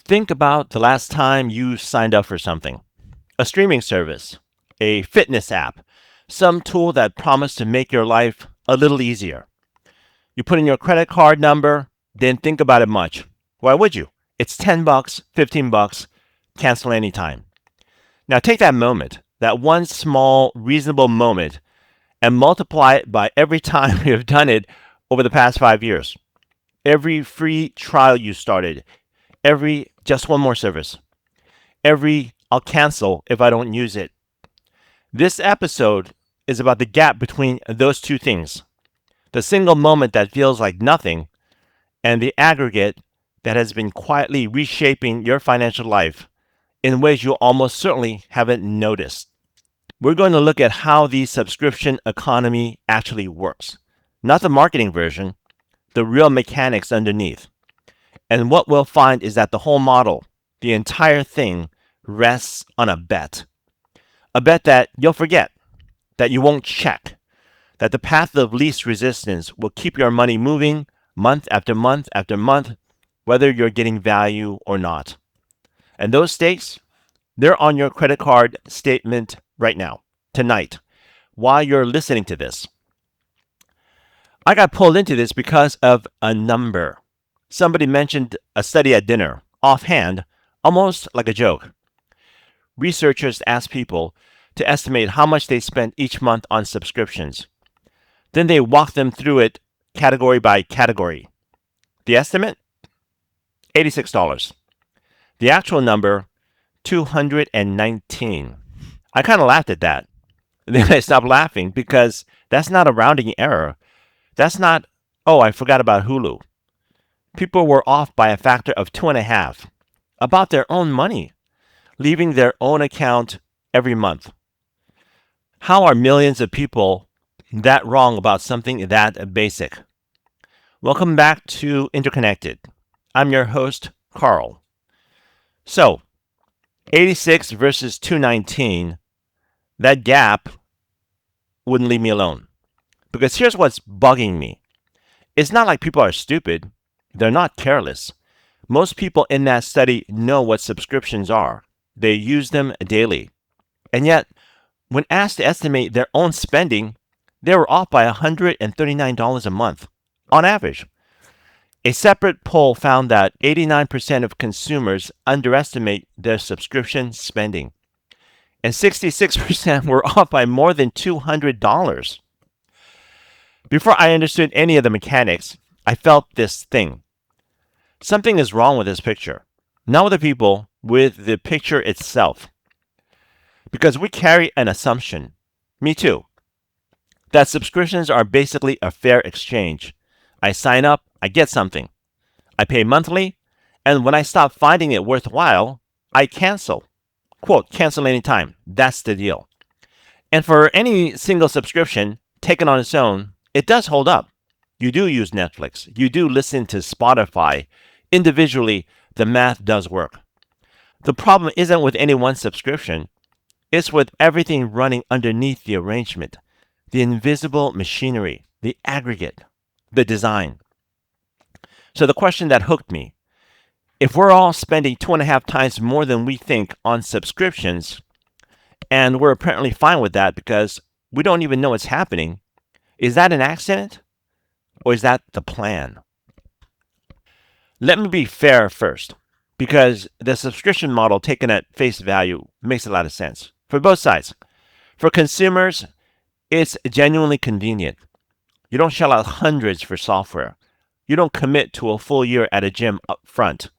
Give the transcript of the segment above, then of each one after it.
Think about the last time you signed up for something: a streaming service, a fitness app, some tool that promised to make your life a little easier. You put in your credit card number, didn't think about it much. Why would you? It's 10 bucks, 15 bucks, cancel anytime. Now take that moment, that one small, reasonable moment, and multiply it by every time you've done it over the past 5 years. Every free trial you started, every just one more service, every I'll cancel if I don't use it. This episode is about the gap between those two things: the single moment that feels like nothing, and the aggregate that has been quietly reshaping your financial life in ways you almost certainly haven't noticed. We're going to look at how the subscription economy actually works, not the marketing version, the real mechanics underneath. And what we'll find is that the whole model, the entire thing, rests on a bet. A bet that you'll forget, that you won't check, that the path of least resistance will keep your money moving month after month after month, whether you're getting value or not. And those stakes, they're on your credit card statement right now, tonight, while you're listening to this. I got pulled into this because of a number. Somebody mentioned a study at dinner, offhand, almost like a joke. Researchers asked people to estimate how much they spent each month on subscriptions. Then they walked them through it category by category. The estimate? $86. The actual number, $219. I kind of laughed at that. Then I stopped laughing because that's not a rounding error. That's not, oh, I forgot about Hulu. People were off by a factor of 2.5 about their own money, leaving their own account every month. How are millions of people that wrong about something that basic? Welcome back to Interconnected. I'm your host, Carl. So, 86 versus 219, that gap wouldn't leave me alone. Because here's what's bugging me. It's not like people are stupid. They're not careless. Most people in that study know what subscriptions are. They use them daily. And yet, when asked to estimate their own spending, they were off by $139 a month, on average. A separate poll found that 89% of consumers underestimate their subscription spending, and 66% were off by more than $200. Before I understood any of the mechanics, I felt this thing. Something is wrong with this picture. Not with the people, with the picture itself. Because we carry an assumption, me too, that subscriptions are basically a fair exchange. I sign up, I get something. I pay monthly, and when I stop finding it worthwhile, I cancel. Quote, cancel anytime. That's the deal. And for any single subscription, taken on its own, it does hold up. You do use Netflix. You do listen to Spotify. Individually, the math does work. The problem isn't with any one subscription. It's with everything running underneath the arrangement, the invisible machinery, the aggregate, the design. So the question that hooked me: if we're all spending 2.5 times more than we think on subscriptions, and we're apparently fine with that because we don't even know it's happening, is that an accident? Or is that the plan? Let me be fair first, because the subscription model taken at face value makes a lot of sense for both sides. For consumers, it's genuinely convenient. You don't shell out hundreds for software. You don't commit to a full year at a gym up front.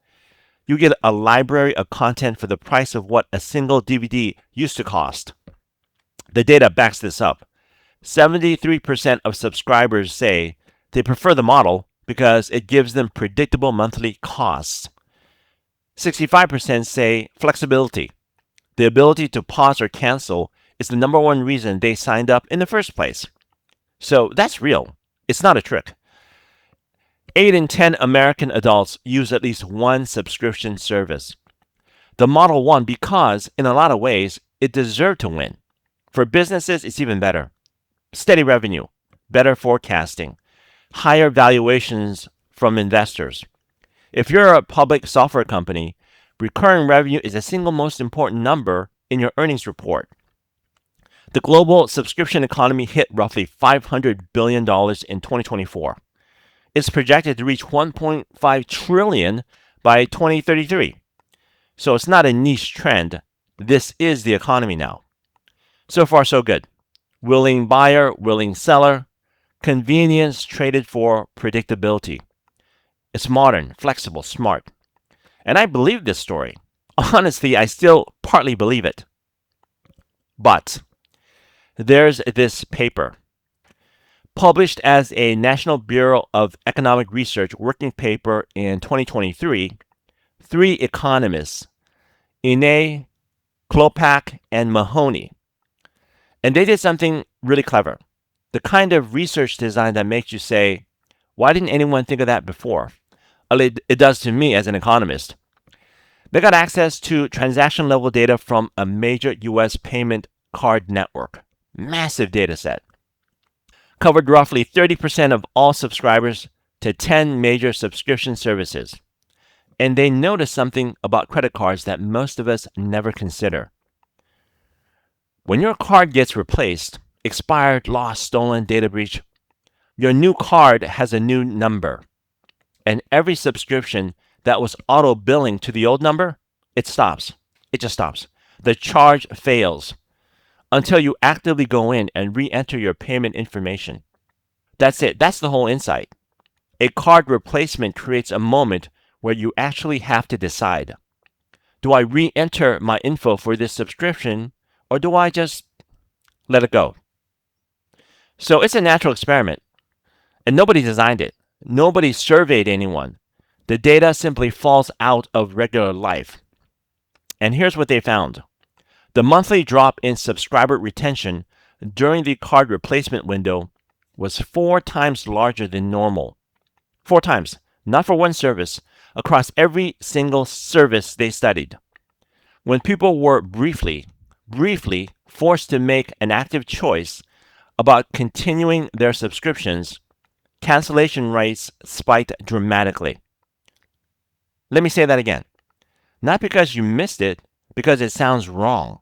You get a library of content for the price of what a single DVD used to cost. The data backs this up. 73% of subscribers say they prefer the model because it gives them predictable monthly costs. 65% say flexibility. The ability to pause or cancel is the number one reason they signed up in the first place. So that's real. It's not a trick. 8 in 10 American adults use at least one subscription service. The model won because, in a lot of ways, it deserved to win. For businesses, it's even better. Steady revenue, better forecasting, higher valuations from investors. If you're a public software company, Recurring revenue is the single most important number in your earnings report. The global subscription economy hit roughly $500 billion in 2024. It's projected to reach $1.5 trillion by 2033. So it's not a niche trend. This is the economy now. So far, so good. Willing buyer, willing seller. Convenience traded for predictability. It's modern, flexible, smart. And I believe this story. Honestly, I still partly believe it. But there's this paper published as a National Bureau of Economic Research working paper in 2023. 3 economists, Ine, Klopak, and Mahoney. And they did something really clever. The kind of research design that makes you say, why didn't anyone think of that before? It does to me as an economist. They got access to transaction level data from a major US payment card network. Massive data set. Covered roughly 30% of all subscribers to 10 major subscription services. And they noticed something about credit cards that most of us never consider. When your card gets replaced, expired, lost, stolen, data breach, your new card has a new number. And every subscription that was auto billing to the old number, it stops. It just stops. The charge fails until you actively go in and re-enter your payment information. That's it. That's the whole insight. A card replacement creates a moment where you actually have to decide. Do I re-enter my info for this subscription or do I just let it go? So it's a natural experiment and nobody designed it. Nobody surveyed anyone. The data simply falls out of regular life. And here's what they found. The monthly drop in subscriber retention during the card replacement window was 4 times larger than normal. 4 times, not for one service, across every single service they studied. When people were briefly forced to make an active choice about continuing their subscriptions, cancellation rates spiked dramatically. Let me say that again. Not because you missed it, because it sounds wrong.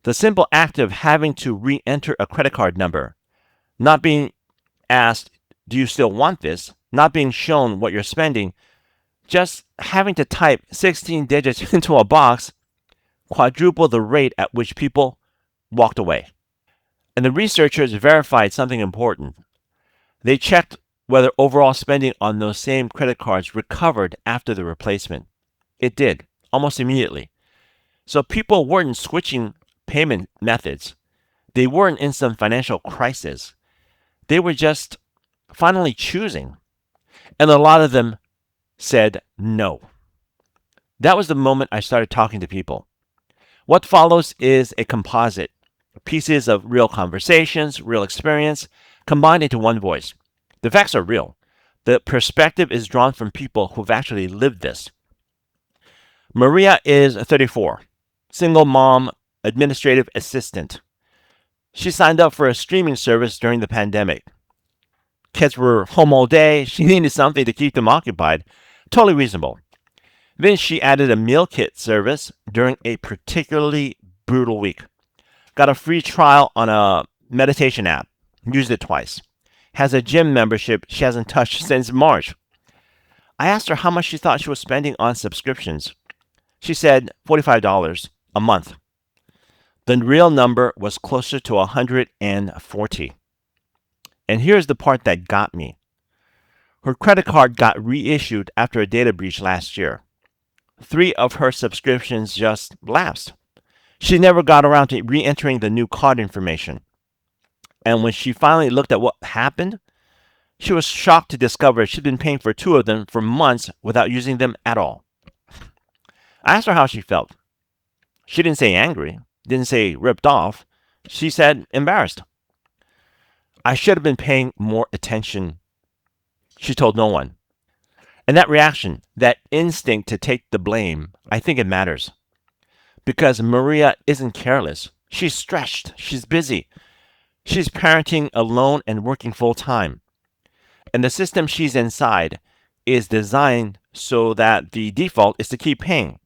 The simple act of having to re-enter a credit card number, not being asked, do you still want this? Not being shown what you're spending, just having to type 16 digits into a box, quadrupled the rate at which people walked away. And the researchers verified something important. They checked whether overall spending on those same credit cards recovered after the replacement. It did, almost immediately. So people weren't switching payment methods. They weren't in some financial crisis. They were just finally choosing. And a lot of them said no. That was the moment I started talking to people. What follows is a composite. Pieces of real conversations, real experience, combined into one voice. The facts are real. The perspective is drawn from people who've actually lived this. Maria is 34, single mom, administrative assistant. She signed up for a streaming service during the pandemic. Kids were home all day. She needed something to keep them occupied. Totally reasonable. Then she added a meal kit service during a particularly brutal week. Got a free trial on a meditation app. Used it twice. Has a gym membership she hasn't touched since March. I asked her how much she thought she was spending on subscriptions. She said $45 a month. The real number was closer to $140. And here's the part that got me. Her credit card got reissued after a data breach last year. 3 of her subscriptions just lapsed. She never got around to re-entering the new card information. And when she finally looked at what happened, she was shocked to discover she'd been paying for 2 of them for months without using them at all. I asked her how she felt. She didn't say angry, didn't say ripped off. She said embarrassed. I should have been paying more attention. She told no one. And that reaction, that instinct to take the blame, I think it matters. Because Maria isn't careless. She's stretched. She's busy. She's parenting alone and working full time. And the system she's inside is designed so that the default is to keep paying.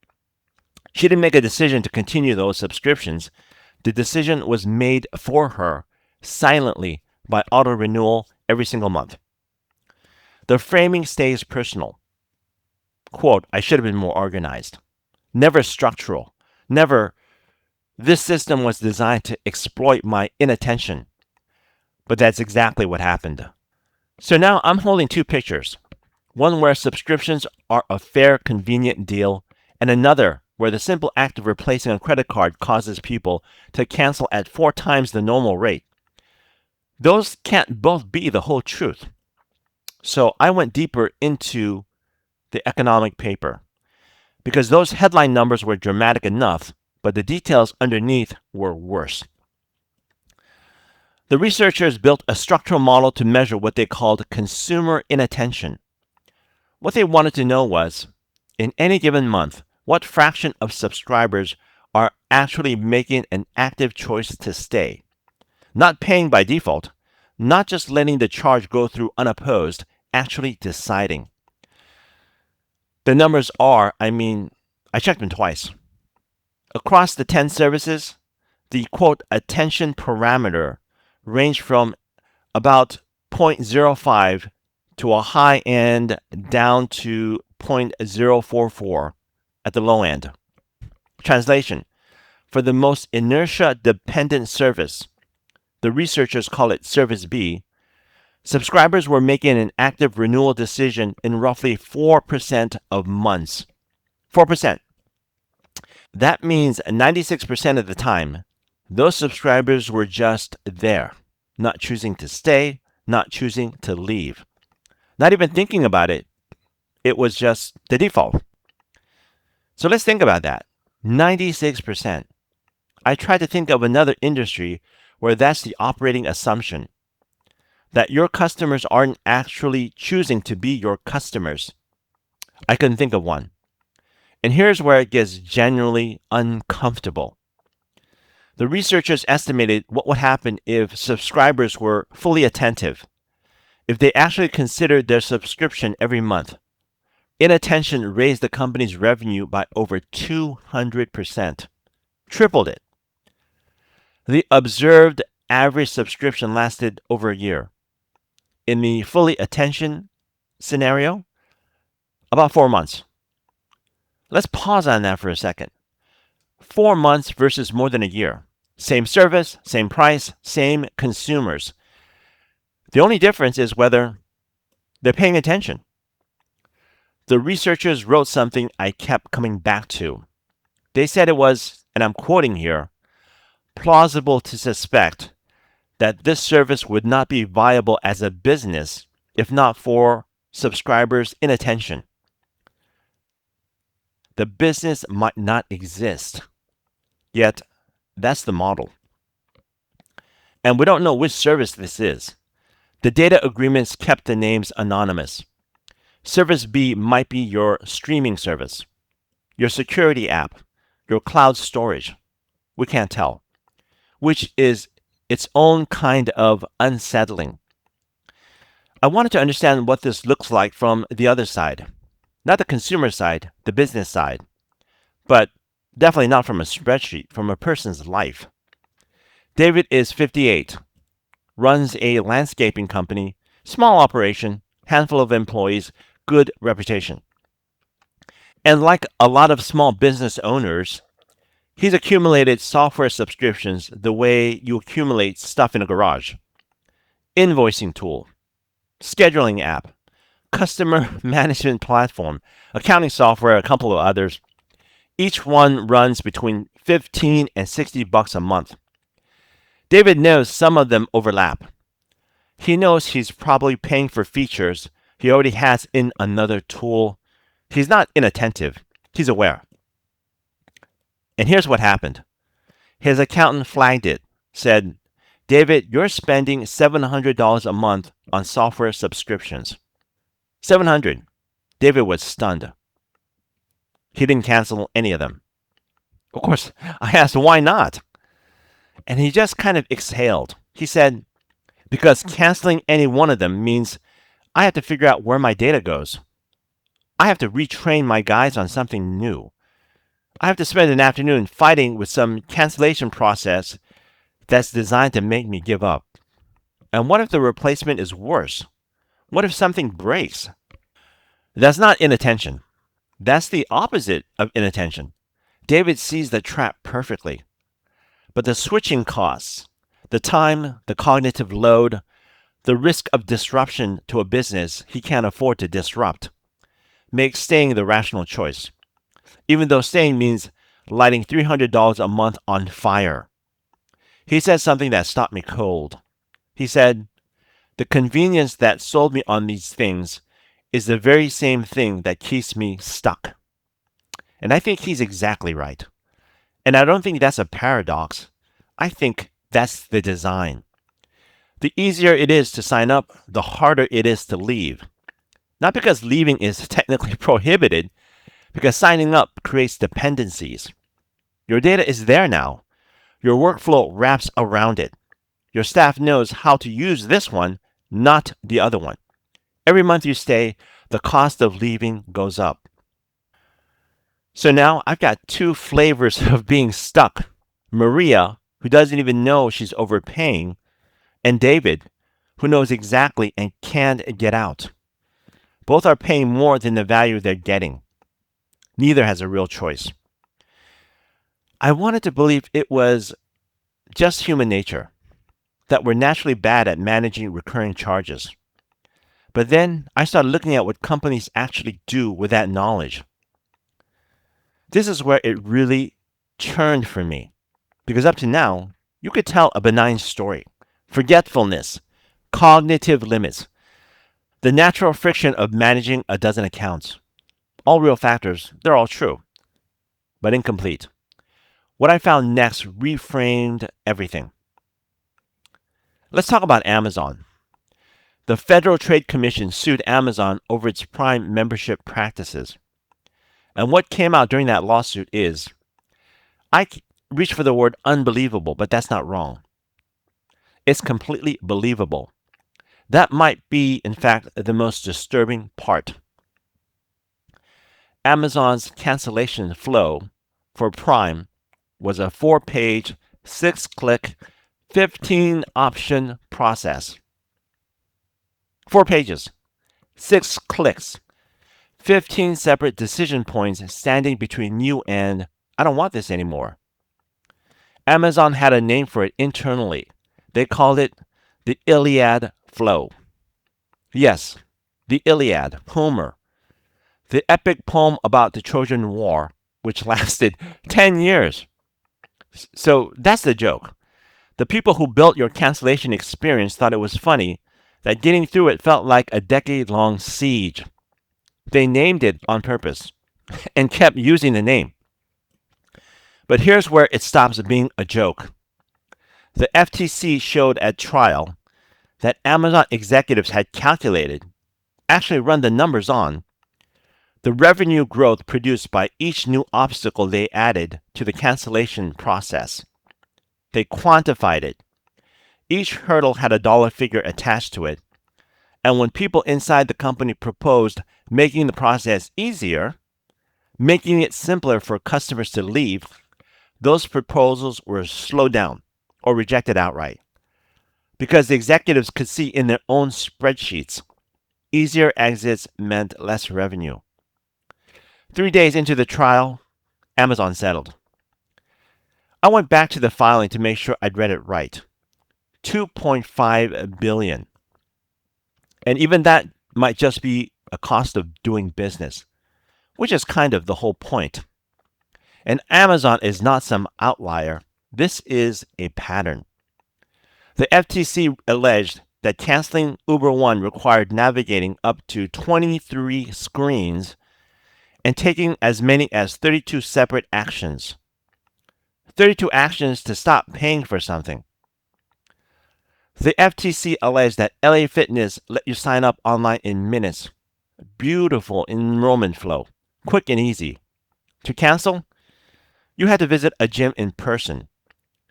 She didn't make a decision to continue those subscriptions. The decision was made for her silently by auto renewal every single month. The framing stays personal. Quote, I should have been more organized. Never structural. Never, this system was designed to exploit my inattention. But that's exactly what happened. So now I'm holding two pictures. One where subscriptions are a fair, convenient deal, and another where the simple act of replacing a credit card causes people to cancel at 4 times the normal rate. Those can't both be the whole truth. So I went deeper into the economic paper because those headline numbers were dramatic enough, but the details underneath were worse. The researchers built a structural model to measure what they called consumer inattention. What they wanted to know was, in any given month, what fraction of subscribers are actually making an active choice to stay, not paying by default, not just letting the charge go through unopposed, actually deciding. The numbers are, I checked them twice. Across the 10 services, the quote attention parameter ranged from about 0.05 to a high end down to 0.044 at the low end. Translation: for the most inertia-dependent service, the researchers call it Service B, subscribers were making an active renewal decision in roughly 4% of months. 4%. That means 96% of the time, those subscribers were just there, not choosing to stay, not choosing to leave. Not even thinking about it. It was just the default. So let's think about that. 96%. I tried to think of another industry where that's the operating assumption, that your customers aren't actually choosing to be your customers. I couldn't think of one. And here's where it gets genuinely uncomfortable. The researchers estimated what would happen if subscribers were fully attentive, if they actually considered their subscription every month. Inattention raised the company's revenue by over 200%, tripled it. The observed average subscription lasted over a year. In the fully attention scenario, about 4 months. Let's pause on that for a second. 4 months versus more than a year. Same service, same price, same consumers. The only difference is whether they're paying attention. The researchers wrote something I kept coming back to. They said it was, and I'm quoting here, plausible to suspect that this service would not be viable as a business if not for subscribers' inattention. The business might not exist, yet that's the model. And we don't know which service this is. The data agreements kept the names anonymous. Service B might be your streaming service, your security app, your cloud storage. We can't tell, which is its own kind of unsettling. I wanted to understand what this looks like from the other side. Not the consumer side, the business side, but definitely not from a spreadsheet, from a person's life. David is 58, runs a landscaping company, small operation, handful of employees, good reputation. And like a lot of small business owners, he's accumulated software subscriptions the way you accumulate stuff in a garage. Invoicing tool, scheduling app, customer management platform, accounting software, a couple of others. Each one runs between $15 and $60 a month. David knows some of them overlap. He knows he's probably paying for features he already has in another tool. He's not inattentive. He's aware. And here's what happened. His accountant flagged it, said, David, you're spending $700 a month on software subscriptions. $700. David was stunned. He didn't cancel any of them. Of course, I asked why not? And he just kind of exhaled. He said, because canceling any one of them means I have to figure out where my data goes. I have to retrain my guys on something new. I have to spend an afternoon fighting with some cancellation process that's designed to make me give up. And what if the replacement is worse? What if something breaks? That's not inattention. That's the opposite of inattention. David sees the trap perfectly. But the switching costs, the time, the cognitive load, the risk of disruption to a business he can't afford to disrupt, makes staying the rational choice, even though staying means lighting $300 a month on fire. He said something that stopped me cold. He said, "The convenience that sold me on these things is the very same thing that keeps me stuck." And I think he's exactly right. And I don't think that's a paradox. I think that's the design. The easier it is to sign up, the harder it is to leave. Not because leaving is technically prohibited, because signing up creates dependencies. Your data is there now. Your workflow wraps around it. Your staff knows how to use this one, not the other one. Every month you stay, the cost of leaving goes up. So now I've got two flavors of being stuck. Maria, who doesn't even know she's overpaying, and David, who knows exactly and can't get out. Both are paying more than the value they're getting. Neither has a real choice. I wanted to believe it was just human nature, that we're naturally bad at managing recurring charges. But then I started looking at what companies actually do with that knowledge. This is where it really turned for me. Because up to now, you could tell a benign story. Forgetfulness, cognitive limits, the natural friction of managing a dozen accounts. All real factors, they're all true, but incomplete. What I found next reframed everything. Let's talk about Amazon. The Federal Trade Commission sued Amazon over its Prime membership practices. And what came out during that lawsuit is, I reach for the word unbelievable, but that's not wrong. It's completely believable. That might be, in fact, the most disturbing part. Amazon's cancellation flow for Prime was a 4-page, 6-click, 15-option process. 4 pages, 6 clicks, 15 separate decision points standing between you and, "I don't want this anymore." Amazon had a name for it internally. They called it the Iliad Flow. Yes, the Iliad, Homer, the epic poem about the Trojan War, which lasted 10 years. So that's the joke. The people who built your cancellation experience thought it was funny that getting through it felt like a decade-long siege. They named it on purpose and kept using the name. But here's where it stops being a joke. The FTC showed at trial that Amazon executives had calculated, actually run the numbers on, the revenue growth produced by each new obstacle they added to the cancellation process. They quantified it. Each hurdle had a dollar figure attached to it. And when people inside the company proposed making the process easier, making it simpler for customers to leave, those proposals were slowed down or rejected outright. Because the executives could see in their own spreadsheets, easier exits meant less revenue. 3 days into the trial, Amazon settled. I went back to the filing to make sure I'd read it right. $2.5 billion. And even that might just be a cost of doing business, which is kind of the whole point. And Amazon is not some outlier. This is a pattern. The FTC alleged that canceling Uber One required navigating up to 23 screens and taking as many as 32 separate actions. 32 actions to stop paying for something. The FTC alleged that LA Fitness let you sign up online in minutes. Beautiful enrollment flow, quick and easy. To cancel, you had to visit a gym in person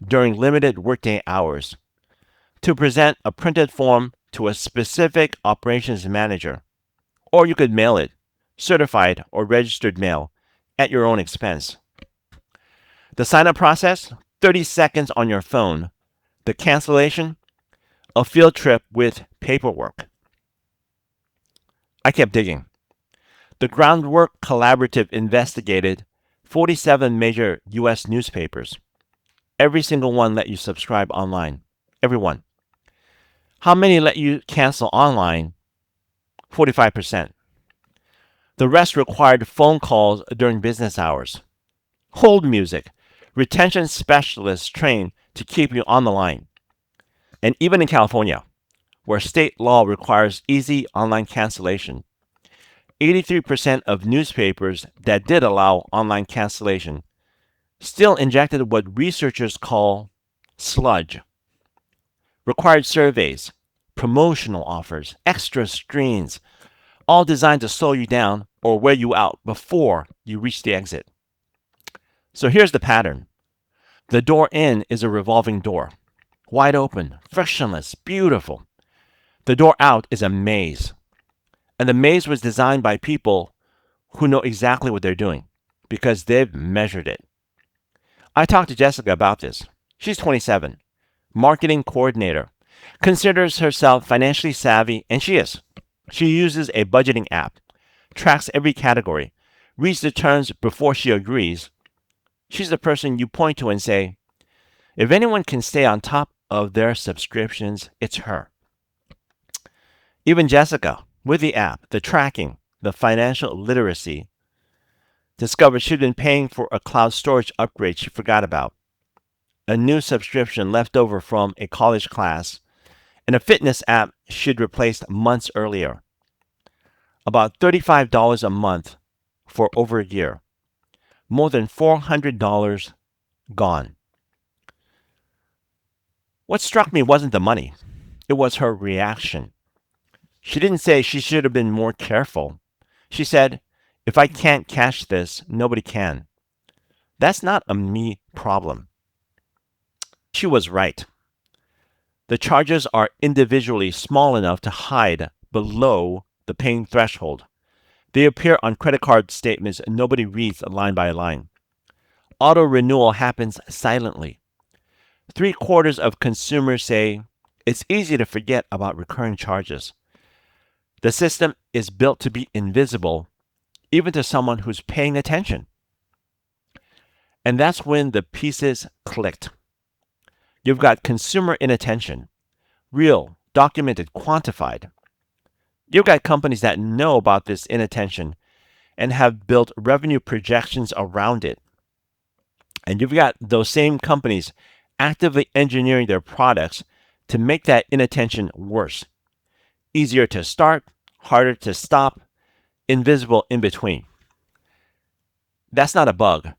during limited workday hours, to present a printed form to a specific operations manager, or you could mail it, certified or registered mail, at your own expense. The sign up process, 30 seconds on your phone. The cancellation, a field trip with paperwork. I kept digging. The Groundwork Collaborative investigated 47 major U.S. newspapers. Every single one let you subscribe online. Every one. How many let you cancel online? 45%. The rest required phone calls during business hours. Hold music. Retention specialists trained to keep you on the line. And even in California, where state law requires easy online cancellation, 83% of newspapers that did allow online cancellation still injected what researchers call sludge. Required surveys, promotional offers, extra screens, all designed to slow you down or wear you out before you reach the exit. So here's the pattern. The door in is a revolving door, wide open, frictionless, beautiful. The door out is a maze. And the maze was designed by people who know exactly what they're doing because they've measured it. I talked to Jessica about this. She's 27, marketing coordinator, considers herself financially savvy, and she is. She uses a budgeting app, tracks every category, reads the terms before she agrees. She's the person you point to and say, if anyone can stay on top of their subscriptions, it's her. Even Jessica, with the app, the tracking, the financial literacy, discovered she'd been paying for a cloud storage upgrade she forgot about, a new subscription left over from a college class, and a fitness app she'd replaced months earlier. About $35 a month for over a year. More than $400 gone. What struck me wasn't the money. It was her reaction. She didn't say she should have been more careful. She said, if I can't cash this, nobody can. That's not a me problem. She was right. The charges are individually small enough to hide below the paying threshold. They appear on credit card statements and nobody reads line by line. Auto renewal happens silently. 3/4 of consumers say it's easy to forget about recurring charges. The system is built to be invisible, even to someone who's paying attention. And that's when the pieces clicked. You've got consumer inattention, real, documented, quantified. You've got companies that know about this inattention and have built revenue projections around it. And you've got those same companies actively engineering their products to make that inattention worse. Easier to start, harder to stop, invisible in between. That's not a bug.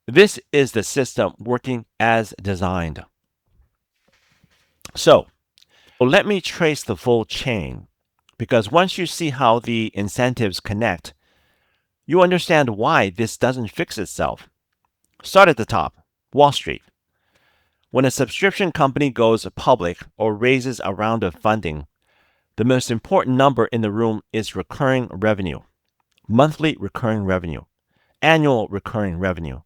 This is the system working as designed. So, let me trace the full chain, because once you see how the incentives connect, you understand why this doesn't fix itself. Start at the top, Wall Street. When a subscription company goes public or raises a round of funding, the most important number in the room is recurring revenue, monthly recurring revenue, annual recurring revenue.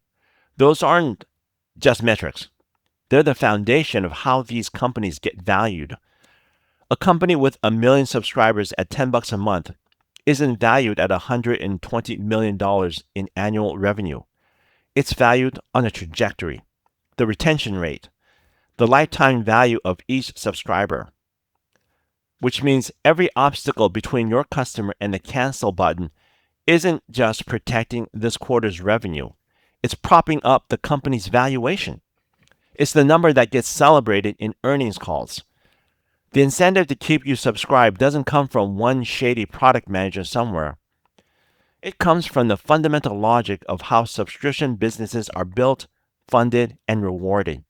Those aren't just metrics. They're the foundation of how these companies get valued. A company with 1 million subscribers at $10 a month isn't valued at $120 million in annual revenue. It's valued on a trajectory, the retention rate, the lifetime value of each subscriber, which means every obstacle between your customer and the cancel button isn't just protecting this quarter's revenue. It's propping up the company's valuation. It's the number that gets celebrated in earnings calls. The incentive to keep you subscribed doesn't come from one shady product manager somewhere. It comes from the fundamental logic of how subscription businesses are built, funded, and rewarded.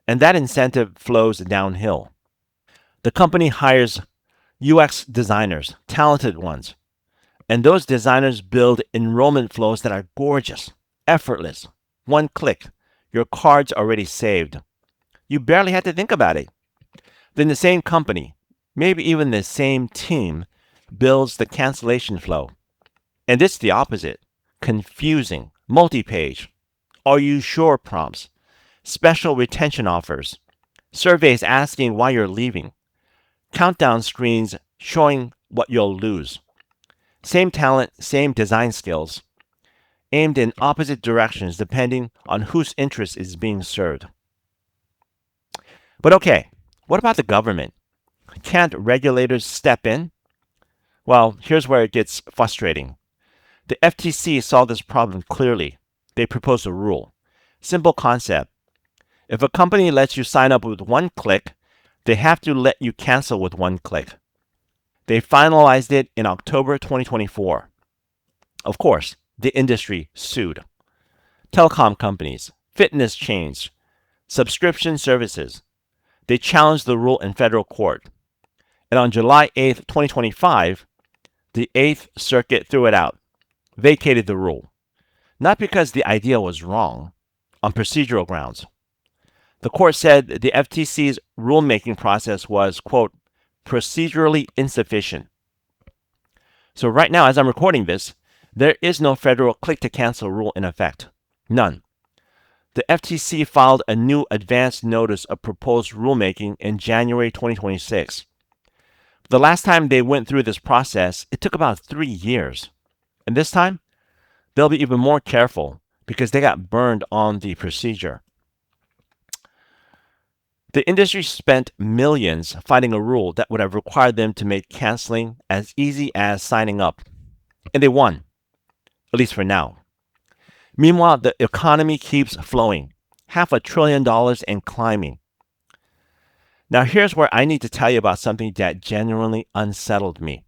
And that incentive flows downhill. The company hires UX designers, talented ones, and those designers build enrollment flows that are gorgeous, effortless. One click, your card's already saved. You barely had to think about it. Then the same company, maybe even the same team, builds the cancellation flow. And it's the opposite. Confusing, multi-page, Are you sure prompts, special retention offers, surveys asking why you're leaving, countdown screens showing what you'll lose. Same talent, same design skills, aimed in opposite directions depending on whose interest is being served. But okay, what about the government? Can't regulators step in? Well, here's where it gets frustrating. The FTC saw this problem clearly. They proposed a rule. Simple concept. If a company lets you sign up with one click, they have to let you cancel with one click. They finalized it in October 2024. Of course, the industry sued. Telecom companies, fitness chains, subscription services. They challenged the rule in federal court. And on July 8, 2025, the Eighth Circuit threw it out, vacated the rule. Not because the idea was wrong, on procedural grounds. The court said the FTC's rulemaking process was, quote, procedurally insufficient. So right now, as I'm recording this, there is no federal click-to-cancel rule in effect. None. The FTC filed a new advance notice of proposed rulemaking in January 2026. The last time they went through this process, it took about 3 years. And this time, they'll be even more careful because they got burned on the procedure. The industry spent millions fighting a rule that would have required them to make canceling as easy as signing up. And they won, at least for now. Meanwhile, the economy keeps flowing, $500 billion and climbing. Now here's where I need to tell you about something that genuinely unsettled me.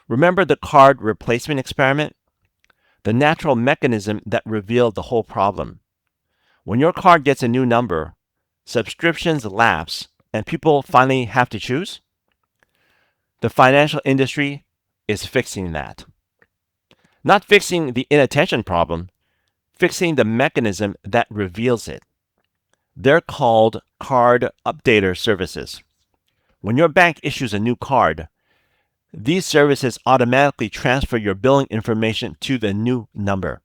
Remember the card replacement experiment? The natural mechanism that revealed the whole problem. When your card gets a new number, subscriptions lapse, and people finally have to choose? The financial industry is fixing that. Not fixing the inattention problem, fixing the mechanism that reveals it. They're called card updater services. When your bank issues a new card, these services automatically transfer your billing information to the new number.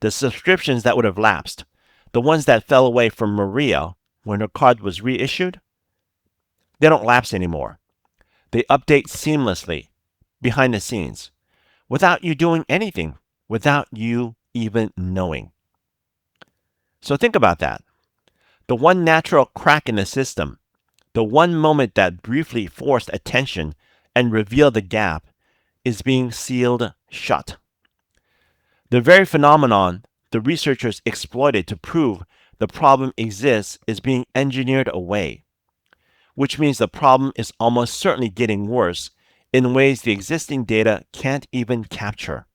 The subscriptions that would have lapsed, the ones that fell away from Maria when her card was reissued, they don't lapse anymore. They update seamlessly, behind the scenes, without you doing anything, without you even knowing. So think about that. The one natural crack in the system, the one moment that briefly forced attention and revealed the gap, is being sealed shut. The very phenomenon the researchers exploited to prove the problem exists is being engineered away, which means the problem is almost certainly getting worse in ways the existing data can't even capture.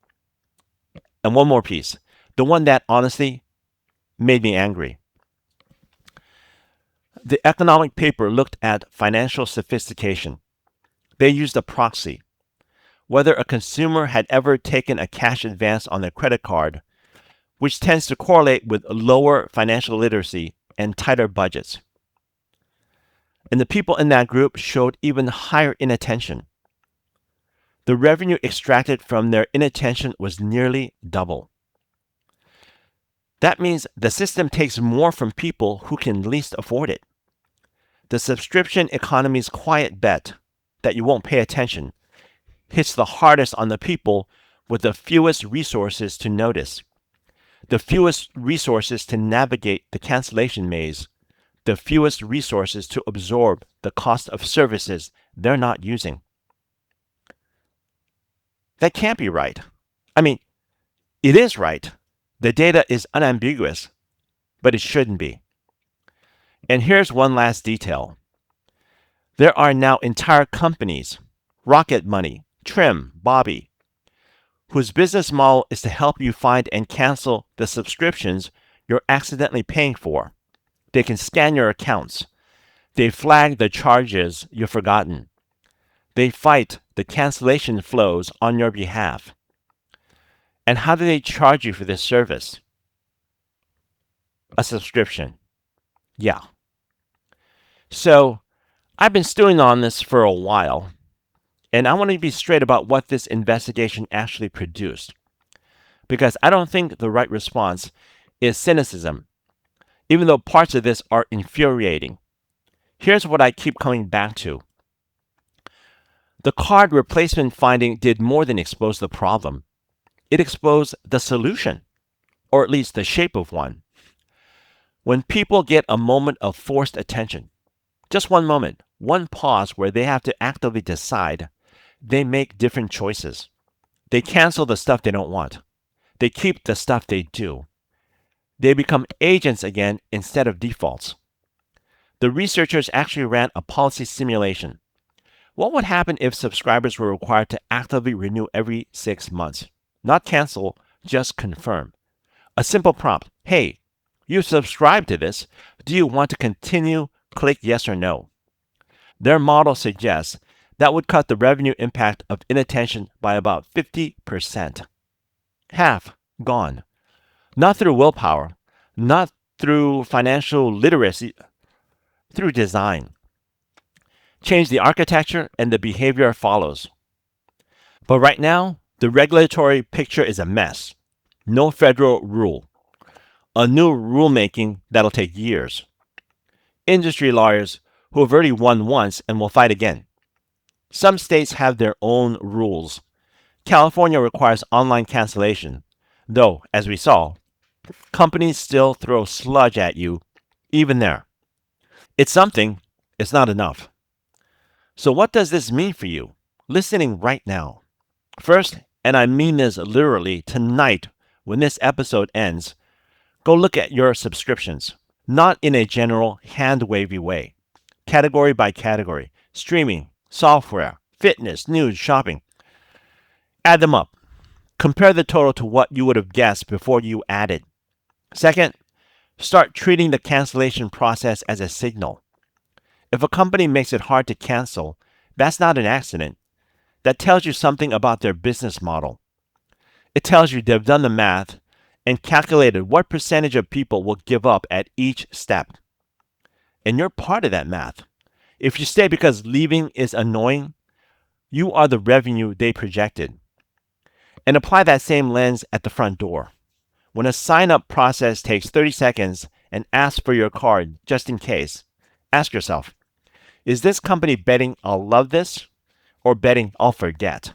And one more piece, the one that honestly made me angry. The economic paper looked at financial sophistication. They used a proxy. Whether a consumer had ever taken a cash advance on their credit card, which tends to correlate with lower financial literacy and tighter budgets. And the people in that group showed even higher inattention. The revenue extracted from their inattention was nearly double. That means the system takes more from people who can least afford it. The subscription economy's quiet bet that you won't pay attention hits the hardest on the people with the fewest resources to notice, the fewest resources to navigate the cancellation maze, the fewest resources to absorb the cost of services they're not using. That can't be right. I mean, it is right. The data is unambiguous, but it shouldn't be. And here's one last detail. There are now entire companies, Rocket Money, Trim, Bobby, whose business model is to help you find and cancel the subscriptions you're accidentally paying for. They can scan your accounts. They flag the charges you've forgotten. They fight the cancellation flows on your behalf. And how do they charge you for this service? A subscription. Yeah. So, I've been stewing on this for a while, and I want to be straight about what this investigation actually produced, because I don't think the right response is cynicism, even though parts of this are infuriating. Here's what I keep coming back to. The card replacement finding did more than expose the problem. It exposed the solution, or at least the shape of one. When people get a moment of forced attention, just one moment, one pause where they have to actively decide, they make different choices. They cancel the stuff they don't want. They keep the stuff they do. They become agents again instead of defaults. The researchers actually ran a policy simulation. What would happen if subscribers were required to actively renew every 6 months? Not cancel, just confirm. A simple prompt. Hey, you subscribed to this. Do you want to continue? Click yes or no. Their model suggests that would cut the revenue impact of inattention by about 50%. Half gone. Not through willpower, not through financial literacy, through design. Change the architecture and the behavior follows. But right now, the regulatory picture is a mess. No federal rule. A new rulemaking that'll take years. Industry lawyers who have already won once and will fight again. Some states have their own rules. California requires online cancellation, though, as we saw, companies still throw sludge at you, even there. It's something, it's not enough. So what does this mean for you, listening right now? First, and I mean this literally, tonight, when this episode ends, go look at your subscriptions, not in a general hand-wavy way. Category by category, streaming, software, fitness, news, shopping. Add them up. Compare the total to what you would have guessed before you added. Second, start treating the cancellation process as a signal. If a company makes it hard to cancel, that's not an accident. That tells you something about their business model. It tells you they've done the math and calculated what percentage of people will give up at each step. And you're part of that math. If you stay because leaving is annoying, you are the revenue they projected. And apply that same lens at the front door. When a sign-up process takes 30 seconds and asks for your card just in case, ask yourself, is this company betting I'll love this or betting I'll forget?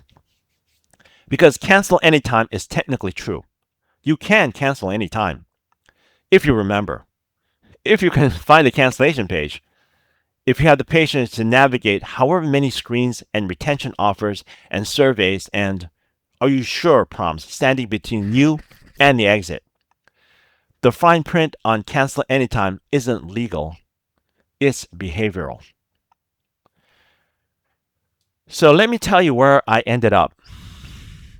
Because cancel anytime is technically true. You can cancel anytime, if you remember. If you can find the cancellation page. If you have the patience to navigate however many screens and retention offers and surveys and are you sure prompts standing between you and the exit. The fine print on cancel anytime isn't legal. It's behavioral. So let me tell you where I ended up.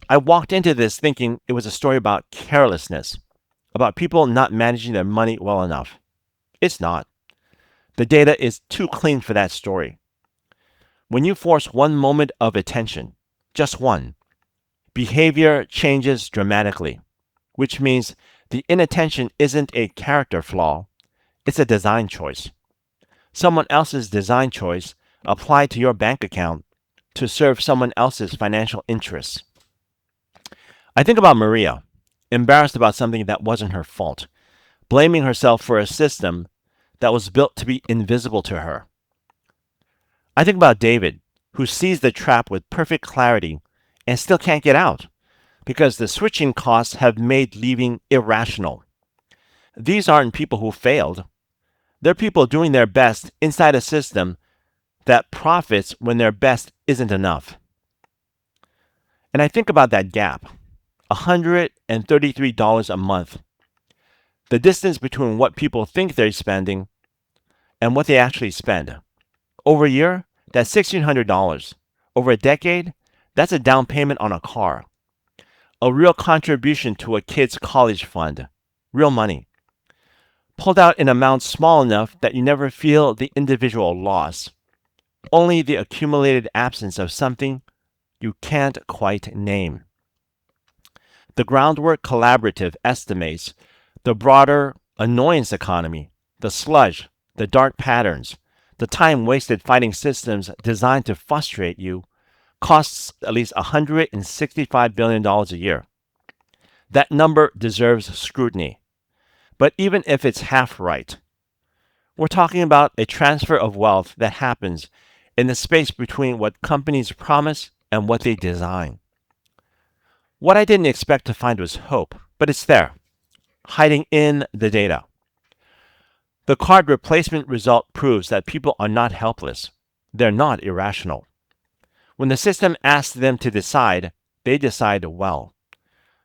I walked into this thinking it was a story about carelessness, about people not managing their money well enough. It's not. The data is too clean for that story. When you force one moment of attention, just one, behavior changes dramatically, which means the inattention isn't a character flaw, it's a design choice. Someone else's design choice applied to your bank account to serve someone else's financial interests. I think about Maria, embarrassed about something that wasn't her fault, blaming herself for a system that was built to be invisible to her. I think about David, who sees the trap with perfect clarity and still can't get out because the switching costs have made leaving irrational. These aren't people who failed. They're people doing their best inside a system that profits when their best isn't enough. And I think about that gap, $133 a month. The distance between what people think they're spending and what they actually spend. Over a year, that's $1,600. Over a decade, that's a down payment on a car. A real contribution to a kid's college fund. Real money. Pulled out in amounts small enough that you never feel the individual loss. Only the accumulated absence of something you can't quite name. The Groundwork Collaborative estimates the broader annoyance economy, the sludge, the dark patterns, the time wasted fighting systems designed to frustrate you, costs at least $165 billion a year. That number deserves scrutiny. But even if it's half right, we're talking about a transfer of wealth that happens in the space between what companies promise and what they design. What I didn't expect to find was hope, but it's there, hiding in the data. The card replacement result proves that people are not helpless. They're not irrational. When the system asks them to decide, they decide well.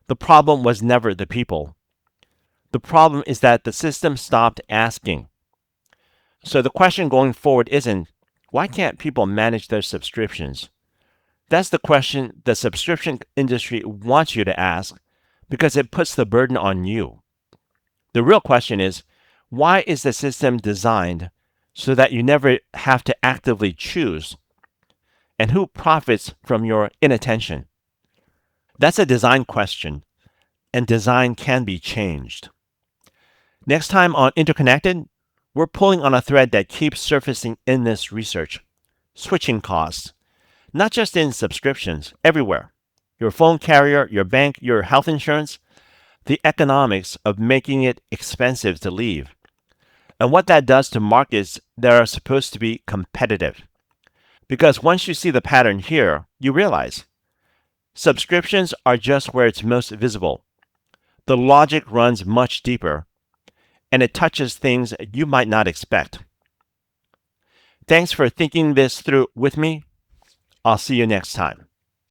The problem was never the people. The problem is that the system stopped asking. So the question going forward isn't, why can't people manage their subscriptions? That's the question the subscription industry wants you to ask because it puts the burden on you. The real question is, why is the system designed so that you never have to actively choose? And who profits from your inattention? That's a design question, and design can be changed. Next time on Interconnected, we're pulling on a thread that keeps surfacing in this research: switching costs. Not just in subscriptions, everywhere. Your phone carrier, your bank, your health insurance, the economics of making it expensive to leave, and what that does to markets that are supposed to be competitive. Because once you see the pattern here, you realize subscriptions are just where it's most visible. The logic runs much deeper, and it touches things you might not expect. Thanks for thinking this through with me. I'll see you next time.